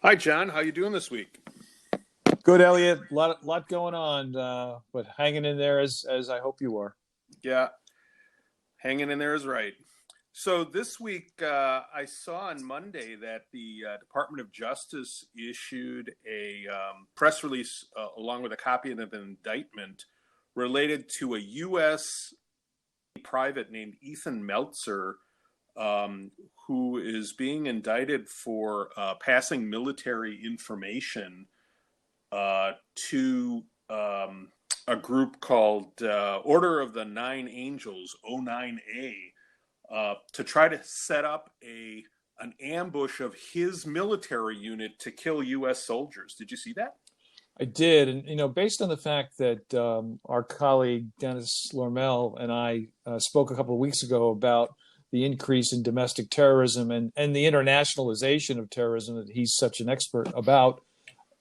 Hi, John. How you doing this week? Good, Elliot. Lot going on, but hanging in there as I hope you are. Yeah, hanging in there is right. So this week, I saw on Monday that the Department of Justice issued a press release along with a copy of an indictment related to a U.S. private named Ethan Meltzer, who is being indicted for passing military information to a group called Order of the Nine Angels, O9A, to try to set up an ambush of his military unit to kill U.S. soldiers. Did you see that? I did, and based on the fact that our colleague Dennis Lormel and I spoke a couple of weeks ago about the increase in domestic terrorism and the internationalization of terrorism that he's such an expert about,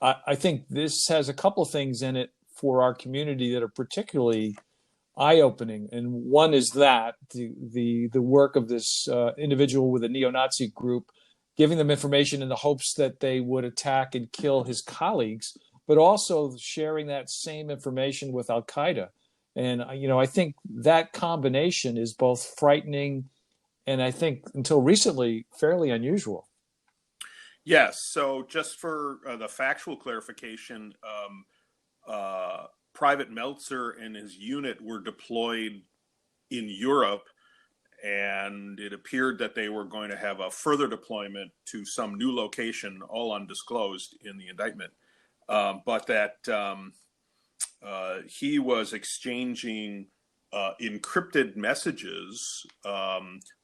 I think this has a couple of things in it for our community that are particularly eye-opening, and one is that the work of this individual with a neo-Nazi group, giving them information in the hopes that they would attack and kill his colleagues, but also sharing that same information with Al Qaeda. And I think that combination is both frightening and I think until recently fairly unusual. Yes. So just for the factual clarification, Private Meltzer and his unit were deployed in Europe, and it appeared that they were going to have a further deployment to some new location, all undisclosed in the indictment, but that he was exchanging encrypted messages,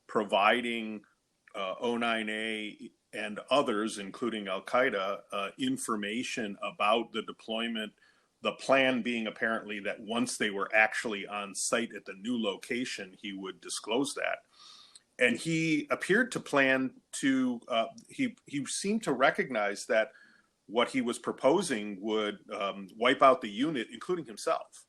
providing O9A and others, including Al Qaeda, information about the deployment. The plan being apparently that once they were actually on site at the new location, he would disclose that. And he appeared to plan to, he seemed to recognize that what he was proposing would wipe out the unit, including himself.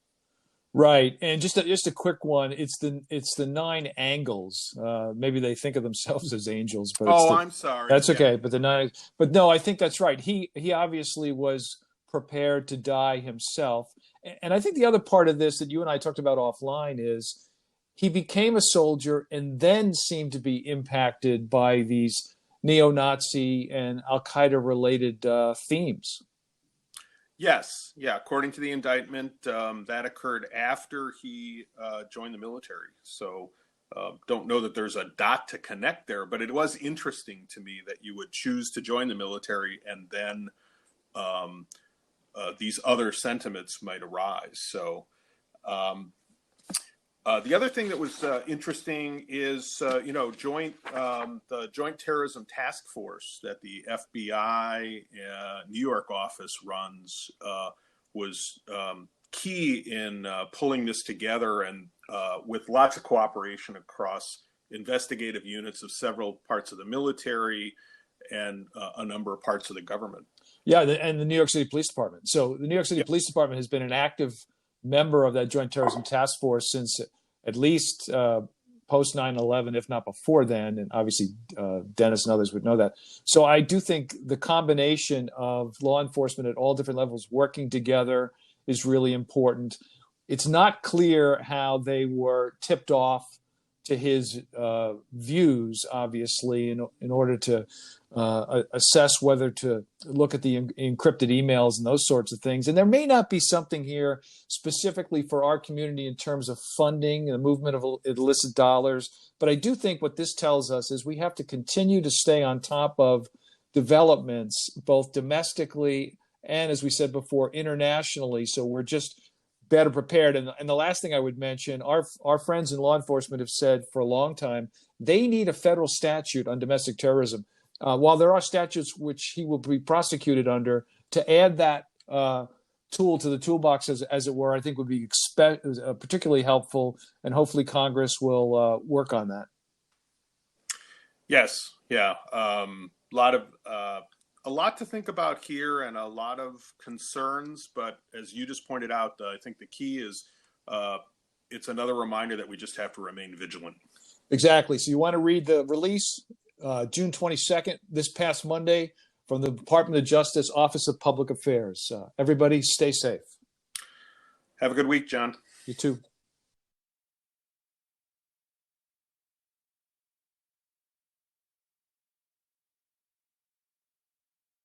Right, and just a quick one. It's the nine angles. Maybe they think of themselves as angels, but I'm sorry. That's okay. Yeah. But the nine. But no, I think that's right. He obviously was prepared to die himself. And I think the other part of this that you and I talked about offline is he became a soldier and then seemed to be impacted by these neo-Nazi and Al-Qaeda related themes. Yes. Yeah. According to the indictment, that occurred after he joined the military. So don't know that there's a dot to connect there, but it was interesting to me that you would choose to join the military and then these other sentiments might arise. So the other thing that was interesting is, the Joint Terrorism Task Force that the FBI New York office runs was key in pulling this together, and with lots of cooperation across investigative units of several parts of the military and a number of parts of the government. Yeah, and the New York City Police Department. So the New York City Police Department has been an active member of that Joint Terrorism Task Force since at least post 9/11, if not before then. And obviously, Dennis and others would know that. So I do think the combination of law enforcement at all different levels working together is really important. It's not clear how they were tipped off to his views, obviously, in order to assess whether to look at the encrypted emails and those sorts of things. And there may not be something here specifically for our community in terms of funding the movement of illicit dollars. But I do think what this tells us is we have to continue to stay on top of developments, both domestically and, as we said before, internationally. So we're just better prepared. And the last thing I would mention, our friends in law enforcement have said for a long time, they need a federal statute on domestic terrorism. While there are statutes which he will be prosecuted under, to add that tool to the toolbox, as it were, I think would be particularly helpful, and hopefully Congress will work on that. Yes, yeah, a lot to think about here, and a lot of concerns. But as you just pointed out, I think the key is it's another reminder that we just have to remain vigilant. Exactly. So you want to read the release, June 22nd, this past Monday, from from the Department of Justice, Office of Public Affairs. Everybody stay safe. Have a good week, John. You too.